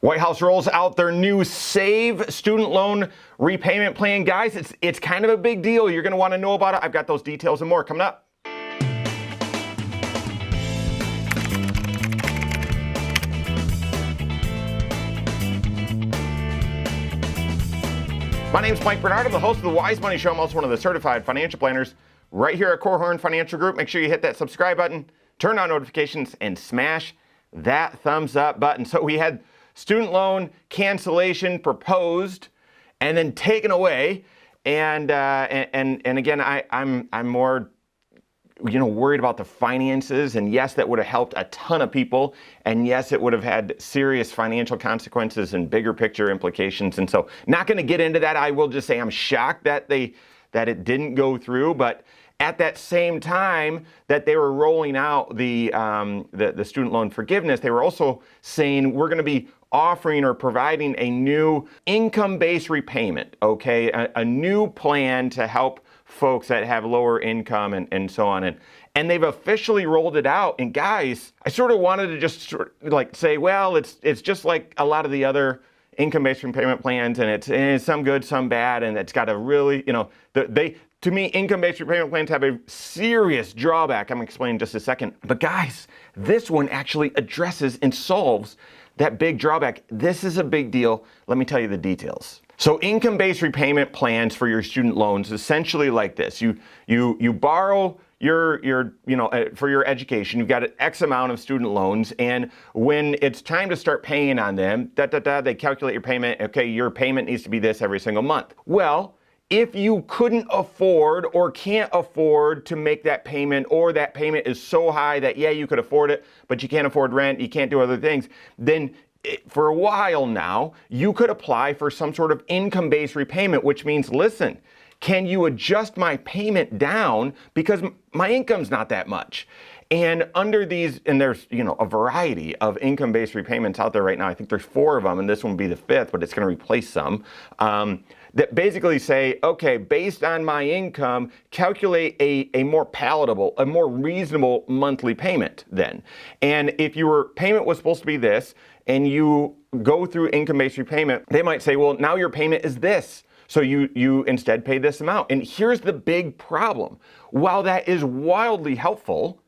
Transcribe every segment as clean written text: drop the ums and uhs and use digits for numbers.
White House rolls out their new SAVE student loan repayment plan. Guys, it's kind of a big deal. You're going to want to know about it. I've got those details and more coming up. My name's Mike Bernard. I'm the host of the Wise Money Show. I'm also one of the certified financial planners right here at Korhorn Financial Group. Make sure you hit that subscribe button, turn on notifications, and smash that thumbs up button. So we had student loan cancellation proposed and then taken away. And again, I'm more worried about the finances. And yes, that would have helped a ton of people. And yes, it would have had serious financial consequences and bigger picture implications. And so not going to get into that. I will just say I'm shocked that it didn't go through. But at that same time that they were rolling out the student loan forgiveness, they were also saying we're going to be offering or providing a new income-based repayment, okay? A new plan to help folks that have lower income and so on. And they've officially rolled it out. And guys, I sort of wanted to just say, well, it's just like a lot of the other income-based repayment plans, and it's some good, some bad, and it's got a really, to me, income-based repayment plans have a serious drawback. I'm going to explain in just a second. But guys, this one actually addresses and solves that big drawback. This is a big deal. Let me tell you the details. So income-based repayment plans for your student loans essentially like this. You borrow your for your education, you've got an X amount of student loans, and when it's time to start paying on them, they calculate your payment. Okay, your payment needs to be this every single month. Well, if you couldn't afford or can't afford to make that payment, or that payment is so high that, yeah, you could afford it, but you can't afford rent, you can't do other things, then for a while now, you could apply for some sort of income-based repayment, which means, listen, can you adjust my payment down because my income's not that much? And under these, and there's, a variety of income-based repayments out there right now. I think there's 4 of them, and this one will be the 5th, but it's going to replace some. That basically say, okay, based on my income, calculate a more palatable, a more reasonable monthly payment then. And if your payment was supposed to be this, and you go through income-based repayment, they might say, well, now your payment is this. So you instead pay this amount. And here's the big problem. While that is wildly helpful,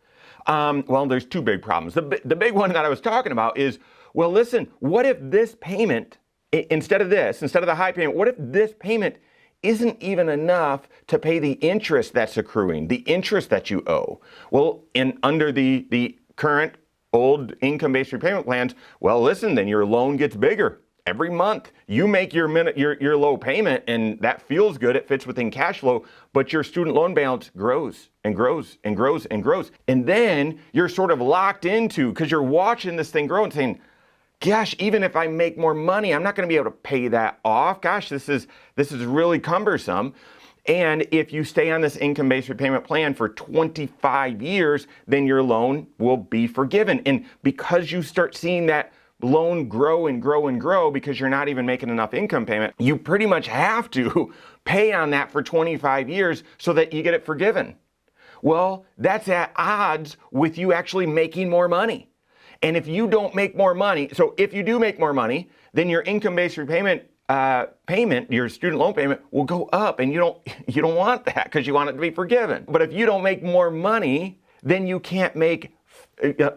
there's 2 big problems. The big one that I was talking about is, well, listen, what if this payment, instead of the high payment, what if this payment isn't even enough to pay the interest that's accruing, the interest that you owe? Well, under the current old income-based repayment plans, well, listen, then your loan gets bigger. Every month you make your low payment, and that feels good. It fits within cash flow, but your student loan balance grows and grows and grows and grows. And then you're sort of locked into, because you're watching this thing grow and saying, gosh, even if I make more money, I'm not going to be able to pay that off. Gosh, this is really cumbersome. And if you stay on this income-based repayment plan for 25 years, then your loan will be forgiven. And because you start seeing that loan grow and grow and grow because you're not even making enough income payment, you pretty much have to pay on that for 25 years so that you get it forgiven. Well, that's at odds with you actually making more money. And if you don't make more money, so if you do make more money, then your income-based repayment payment, your student loan payment, will go up, and you don't want that because you want it to be forgiven. But if you don't make more money, then you can't make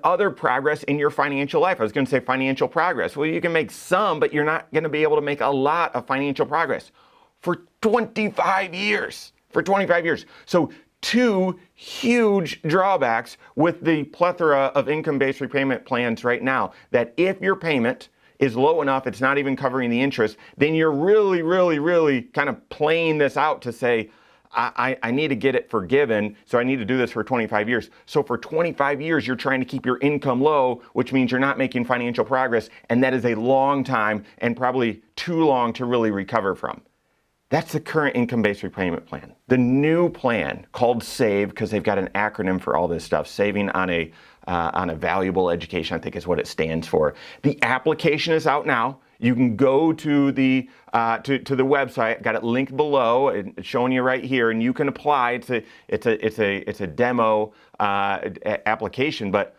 other progress in your financial life. I was going to say financial progress. Well, you can make some, but you're not going to be able to make a lot of financial progress for 25 years. So 2 huge drawbacks with the plethora of income-based repayment plans right now, that if your payment is low enough, it's not even covering the interest, then you're really, really, really kind of playing this out to say, I need to get it forgiven, so I need to do this for 25 years. So for 25 years, you're trying to keep your income low, which means you're not making financial progress, and that is a long time and probably too long to really recover from. That's the current income-based repayment plan. The new plan, called SAVE, because they've got an acronym for all this stuff, saving on a valuable education, I think is what it stands for. The application is out now. You can go to the website. Got it linked below. It's showing you right here, and you can apply. It's a demo application, but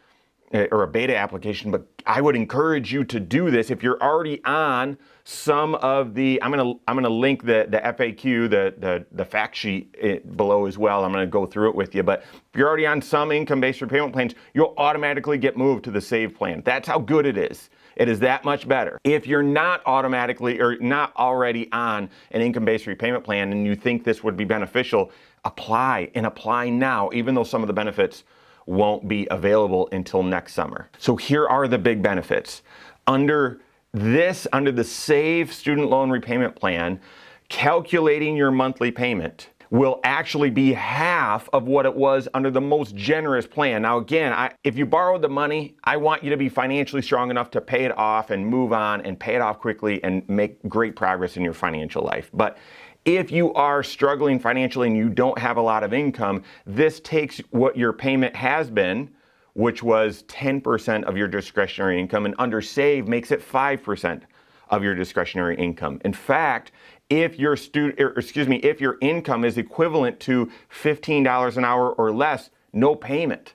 or a beta application, but I would encourage you to do this if you're already on some of the, I'm gonna link the FAQ, the fact sheet below as well. I'm gonna go through it with you, but if you're already on some income-based repayment plans, you'll automatically get moved to the Save plan. That's how good it is. It is that much better. If you're not automatically or not already on an income-based repayment plan and you think this would be beneficial, apply now, even though some of the benefits won't be available until next summer. So here are the big benefits. Under the Save student loan repayment plan, calculating your monthly payment will actually be half of what it was under the most generous plan. Now again, if you borrowed the money, I want you to be financially strong enough to pay it off and move on and pay it off quickly and make great progress in your financial life. But if you are struggling financially and you don't have a lot of income, this takes what your payment has been, which was 10% of your discretionary income, and under Save makes it 5% of your discretionary income. In fact, if your income is equivalent to $15 an hour or less, no payment.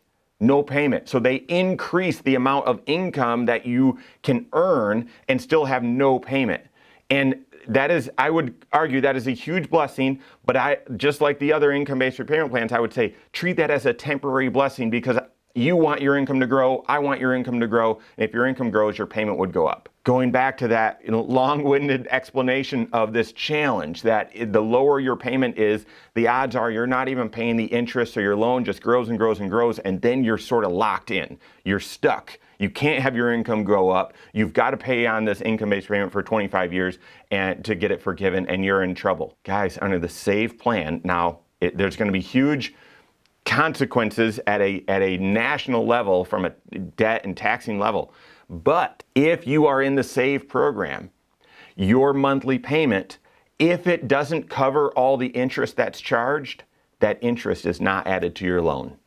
So they increase the amount of income that you can earn and still have no payment. And that is, I would argue that is a huge blessing, but just like the other income-based repayment plans, I would say treat that as a temporary blessing because you want your income to grow, I want your income to grow, and if your income grows, your payment would go up. Going back to that long-winded explanation of this challenge, that the lower your payment is, the odds are you're not even paying the interest, so your loan just grows and grows and grows, and then you're sort of locked in. You're stuck. You can't have your income go up. You've got to pay on this income-based payment for 25 years and to get it forgiven, and you're in trouble. Guys, under the Save plan, now there's going to be huge consequences at a national level from a debt and taxing level. But if you are in the Save program, your monthly payment, if it doesn't cover all the interest that's charged, that interest is not added to your loan.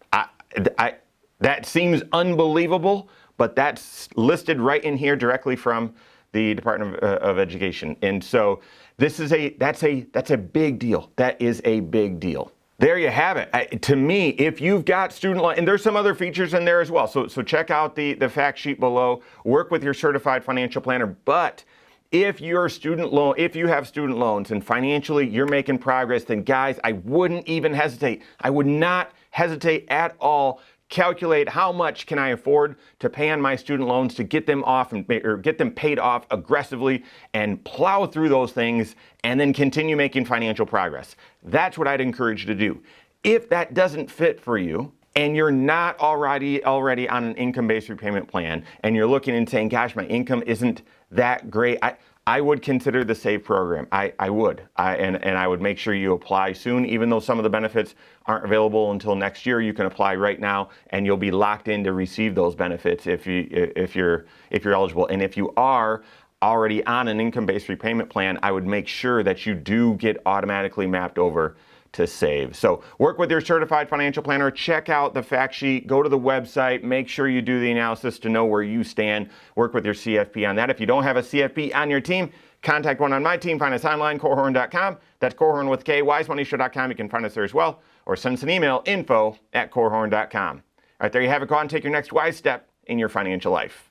That seems unbelievable, but that's listed right in here directly from the Department of Education. And so that's a big deal. That is a big deal. There you have it. To me, if you've got student loan, and there's some other features in there as well. So check out the fact sheet below. Work with your certified financial planner. But if you have student loans and financially you're making progress, then guys, I wouldn't even hesitate. I would not hesitate at all. Calculate how much can I afford to pay on my student loans to get them off or get them paid off aggressively and plow through those things and then continue making financial progress. That's what I'd encourage you to do. If that doesn't fit for you and you're not already on an income-based repayment plan and you're looking and saying, gosh, my income isn't that great, I would consider the Save program. I would. And I would make sure you apply soon, even though some of the benefits aren't available until next year. You can apply right now and you'll be locked in to receive those benefits if you're eligible. And if you are already on an income-based repayment plan, I would make sure that you do get automatically mapped over to Save. So work with your certified financial planner, check out the fact sheet, go to the website, make sure you do the analysis to know where you stand, work with your CFP on that. If you don't have a CFP on your team, contact one on my team, find us online, Korhorn.com. That's Korhorn with K, wisemoneyshow.com. You can find us there as well, or send us an email, info@Korhorn.com. All right, there you have it. Go out and take your next wise step in your financial life.